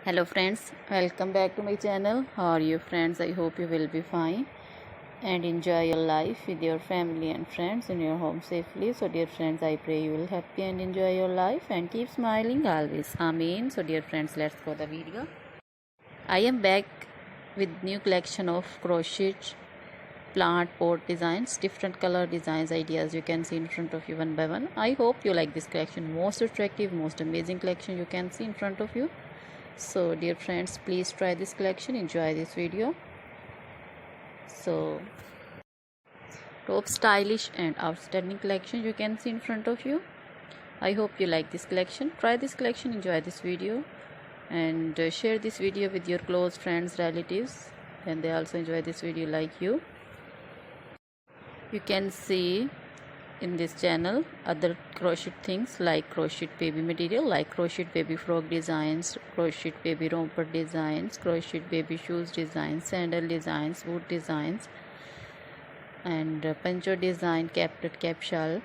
Hello friends, welcome back to my channel. How are you friends? I hope you will be fine and enjoy your life with your family and friends in your home safely. So dear friends, I pray you will happy and enjoy your life and keep smiling always. Amen. So dear friends, let's go the video. I am back with new collection of crochet plant pot designs, different color designs ideas you can see in front of you one by one. I hope you like this collection. Most attractive, most amazing collection you can see in front of you. So dear friends, please try this collection, enjoy this video. So top stylish and outstanding collection you can see in front of you. I hope you like this collection. Try this collection, enjoy this video, and share this video with your close friends, relatives, and they also enjoy this video like you. You can see in this channel other crochet things like crochet baby material, like crochet baby frog designs, crochet baby romper designs, crochet baby shoes designs, sandal designs, boot designs, and poncho design, cap shawl,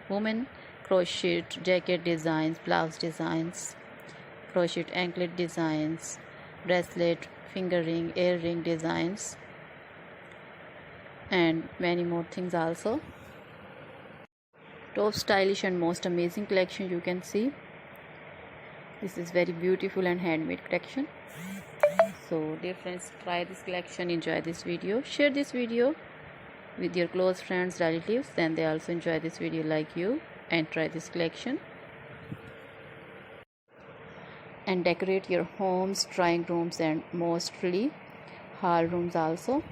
women crochet jacket designs, blouse designs, crochet anklet designs, bracelet, finger ring, earring designs, and many more things also. Top stylish and most amazing collection you can see. This is very beautiful and handmade collection. So dear friends, try this collection, enjoy this video, share this video with your close friends, relatives, then they also enjoy this video like you, and try this collection and decorate your homes, drawing rooms, and mostly hall rooms also,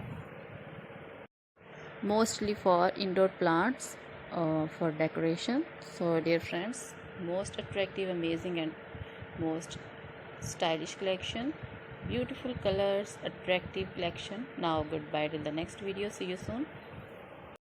mostly for indoor plants for decoration. So dear friends, most attractive, amazing, and most stylish collection, beautiful colors, attractive collection. Now goodbye till the next video. See you soon.